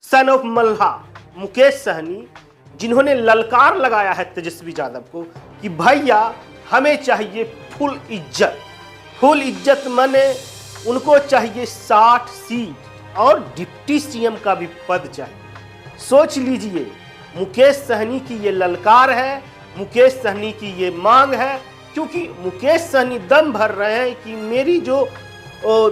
Son of मल्हा Mukesh Sahni, जिन्होंने ललकार लगाया है तेजस्वी यादव को कि भैया हमें चाहिए फुल इज्जत। फुल इज्जत माने उनको चाहिए 60 सीट और डिप्टी सीएम का भी पद चाहिए। सोच लीजिए, मुकेश सहनी की ये ललकार है, मुकेश सहनी की ये मांग है, क्योंकि मुकेश सहनी दम भर रहे हैं कि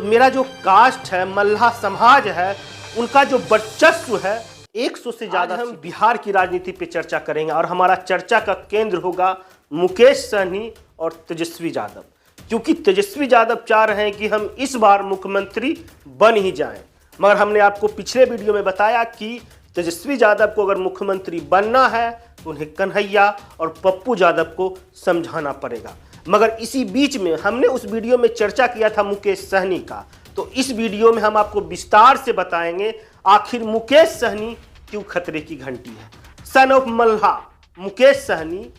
मेरा जो कास्ट है, मल्हा समाज है, उनका जो वर्चस्व है 100 से ज्यादा। हम बिहार की राजनीति पे चर्चा करेंगे और हमारा चर्चा का केंद्र होगा मुकेश सहनी और तेजस्वी यादव, क्योंकि तेजस्वी यादव चाह रहे हैं कि हम इस बार मुख्यमंत्री बन ही जाएं। मगर हमने आपको पिछले वीडियो में बताया कि तेजस्वी यादव को अगर मुख्यमंत्री बनना है तो उन्हें कन्हैया और पप्पू यादव को समझाना पड़ेगा। मगर इसी बीच में हमने उस वीडियो में चर्चा किया था मुकेश सहनी का, तो इस वीडियो में हम आपको विस्तार से बताएंगे आखिर मुकेश सहनी क्यों खतरे की घंटी है। सन ऑफ मल्हा मुकेश सहनी,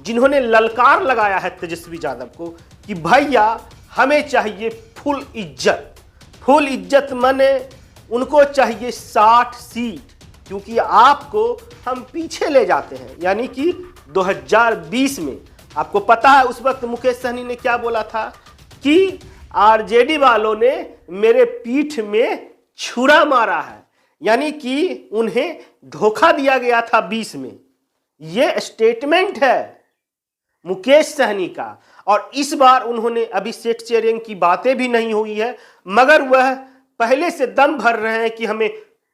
जिन्होंने ललकार लगाया है तेजस्वी यादव को कि भैया हमें चाहिए फुल इज्जत। फुल इज्जत माने उनको चाहिए 60 सीट, क्योंकि आपको हम पीछे ले जाते हैं। यानी कि 2020 में आपको पता है उस वक्त मुकेश सहनी ने क्या बोला था कि आरजेडी वालों ने मेरे पीठ में छुरा मारा है, यानी कि उन्हें धोखा दिया गया था 20 में। यह स्टेटमेंट है मुकेश सहनी का। और इस बार उन्होंने अभी सीट शेयरिंग की बातें भी नहीं हुई है, मगर वह पहले से दम भर रहे हैं कि हमें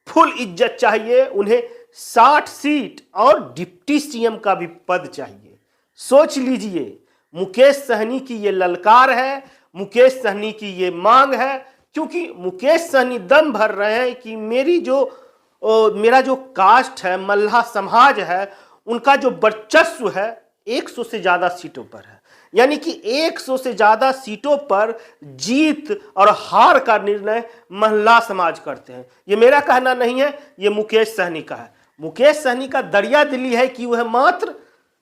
फुल इज्जत चाहिए, उन्हें 60 सीट और डिप्टी सीएम का भी पद चाहिए। सोच लीजिए, मुकेश सहनी की ये ललकार है, मुकेश सहनी की ये मांग है, क्योंकि मुकेश सहनी दम भर रहे हैं कि मेरा जो कास्ट है, मल्हा समाज है, उनका जो वर्चस्व है 100 से ज्यादा सीटों पर है। यानी कि 100 से ज्यादा सीटों पर जीत और हार का निर्णय महिला समाज करते हैं। ये मेरा कहना नहीं है, ये मुकेश सहनी का है। मुकेश सहनी का दरिया दिली है कि वह मात्र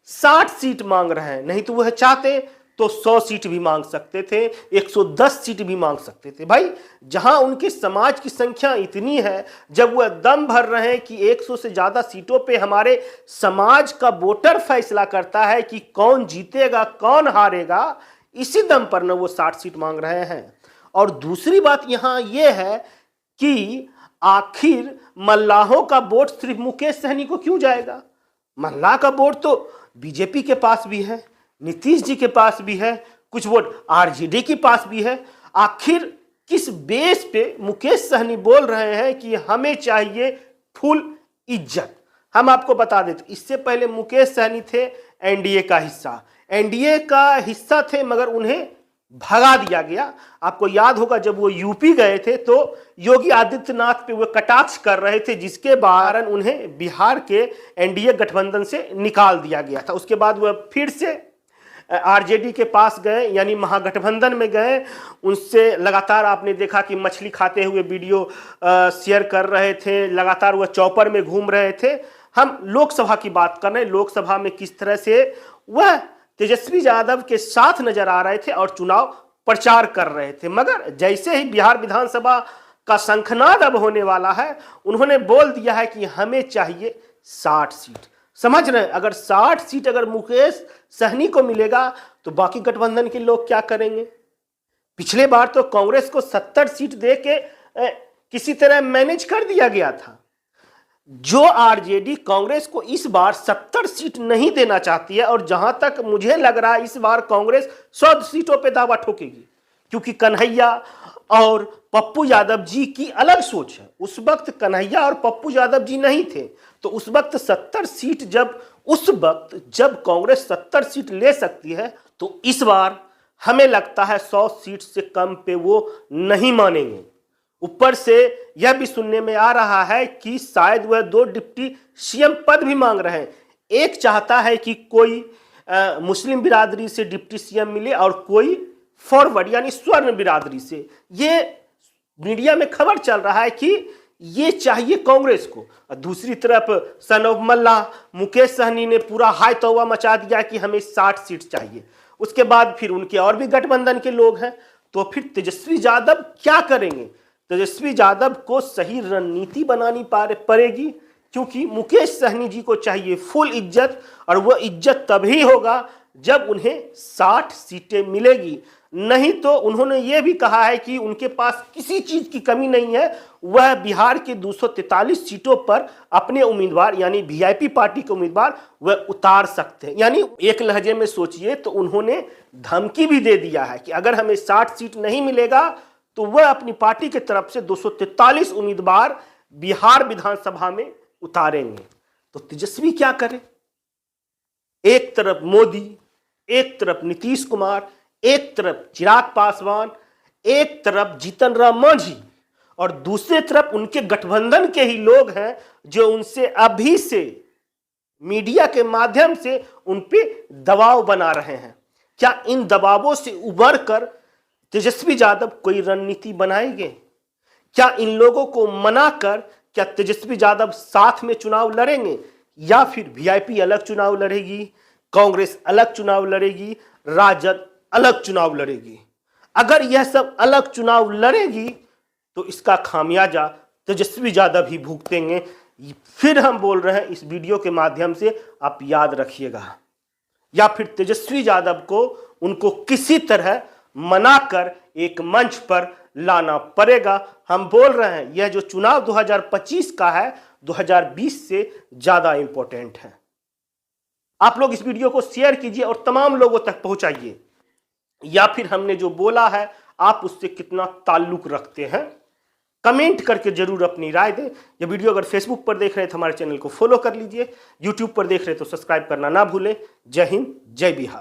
60 सीट मांग रहे हैं, नहीं तो वह चाहते तो 100 सीट भी मांग सकते थे, 110 सीट भी मांग सकते थे। भाई, जहां उनके समाज की संख्या इतनी है, जब वह दम भर रहे हैं कि 100 से ज्यादा सीटों पे हमारे समाज का वोटर फैसला करता है कि कौन जीतेगा कौन हारेगा, इसी दम पर न वो 60 सीट मांग रहे हैं। और दूसरी बात यहां यह है कि आखिर मल्लाहों का वोट सिर्फ मुकेश सहनी को क्यों जाएगा? मल्लाह का वोट तो बीजेपी के पास भी है, नीतीश जी के पास भी है, कुछ वोट आरजेडी के पास भी है। आखिर किस बेस पे मुकेश सहनी बोल रहे हैं कि हमें चाहिए फुल इज्जत? हम आपको बता देते, इससे पहले मुकेश सहनी थे एनडीए का हिस्सा, एनडीए का हिस्सा थे, मगर उन्हें भगा दिया गया। आपको याद होगा जब वो यूपी गए थे तो योगी आदित्यनाथ पे वो कटाक्ष कर रहे थे, जिसके कारण उन्हें बिहार के एनडीए गठबंधन से निकाल दिया गया था। उसके बाद वह फिर से आरजेडी के पास गए, यानी महागठबंधन में गए। उनसे लगातार आपने देखा कि मछली खाते हुए वीडियो शेयर कर रहे थे, लगातार वह चौपर में घूम रहे थे। हम लोकसभा की बात कर रहे हैं, लोकसभा में किस तरह से वह तेजस्वी यादव के साथ नजर आ रहे थे और चुनाव प्रचार कर रहे थे। मगर जैसे ही बिहार विधानसभा का शंखनाद अब होने वाला है, उन्होंने बोल दिया है कि हमें चाहिए 60 सीट। समझ रहे हैं, अगर 60 सीट अगर मुकेश सहनी को मिलेगा तो बाकी गठबंधन के लोग क्या करेंगे? पिछले बार तो कांग्रेस को 70 सीट दे के किसी तरह मैनेज कर दिया गया था। जो आरजेडी कांग्रेस को इस बार 70 सीट नहीं देना चाहती है, और जहां तक मुझे लग रहा है इस बार कांग्रेस 100 सीटों पे दावा ठोकेगी, क्योंकि कन्हैया और पप्पू यादव जी की अलग सोच है। उस वक्त कन्हैया और पप्पू यादव जी नहीं थे, तो उस वक्त 70 सीट जब कांग्रेस 70 सीट ले सकती है, तो इस बार हमें लगता है 100 सीट से कम पे वो नहीं मानेंगे। ऊपर से यह भी सुनने में आ रहा है कि शायद वह 2 डिप्टी सीएम पद भी मांग रहे हैं। एक चाहता है कि कोई मुस्लिम बिरादरी से डिप्टी सीएम मिले और कोई फॉरवर्ड यानी स्वर्ण बिरादरी से। ये मीडिया में खबर चल रहा है कि ये चाहिए कांग्रेस को। दूसरी तरफ सन ऑफ मल्ला मुकेश सहनी ने पूरा हाई तौबा मचा दिया कि हमें 60 सीट चाहिए। उसके बाद फिर उनके और भी गठबंधन के लोग हैं, तो फिर तेजस्वी यादव क्या करेंगे? तेजस्वी यादव को सही रणनीति बनानी पड़ेगी, क्योंकि मुकेश सहनी जी को चाहिए फुल इज्जत, और वह इज्जत तभी होगा जब उन्हें 60 सीटें मिलेगी। नहीं तो उन्होंने यह भी कहा है कि उनके पास किसी चीज की कमी नहीं है, वह बिहार के 243 सीटों पर अपने उम्मीदवार यानी वीआईपी पार्टी के उम्मीदवार वह उतार सकते हैं। यानी एक लहजे में सोचिए तो उन्होंने धमकी भी दे दिया है कि अगर हमें 60 सीट नहीं मिलेगा तो वह अपनी पार्टी की तरफ से 243 उम्मीदवार बिहार विधानसभा में उतारेंगे। तो तेजस्वी क्या करें? एक तरफ मोदी, एक तरफ नीतीश कुमार, एक तरफ चिराग पासवान, एक तरफ जीतन राम मांझी, और दूसरे तरफ उनके गठबंधन के ही लोग हैं जो उनसे अभी से मीडिया के माध्यम से उन पे दबाव बना रहे हैं। क्या इन दबावों से उबर कर तेजस्वी यादव कोई रणनीति बनाएंगे? क्या इन लोगों को मनाकर क्या तेजस्वी यादव साथ में चुनाव लड़ेंगे, या फिर वीआईपी अलग चुनाव लड़ेगी, कांग्रेस अलग चुनाव लड़ेगी, राजद अलग चुनाव लड़ेगी? अगर यह सब अलग चुनाव लड़ेगी तो इसका खामियाजा तेजस्वी यादव ही भुगतेंगे। फिर हम बोल रहे हैं इस वीडियो के माध्यम से, आप याद रखिएगा, या फिर तेजस्वी यादव को उनको किसी तरह मनाकर एक मंच पर लाना पड़ेगा। हम बोल रहे हैं यह जो चुनाव 2025 का है 2020 से ज्यादा इंपॉर्टेंट है। आप लोग इस वीडियो को शेयर कीजिए और तमाम लोगों तक पहुंचाइए, या फिर हमने जो बोला है आप उससे कितना ताल्लुक रखते हैं, कमेंट करके जरूर अपनी राय दें। ये वीडियो अगर फेसबुक पर देख रहे हैं तो हमारे चैनल को फॉलो कर लीजिए, यूट्यूब पर देख रहे हैं तो सब्सक्राइब करना ना भूलें। जय हिंद, जय बिहार।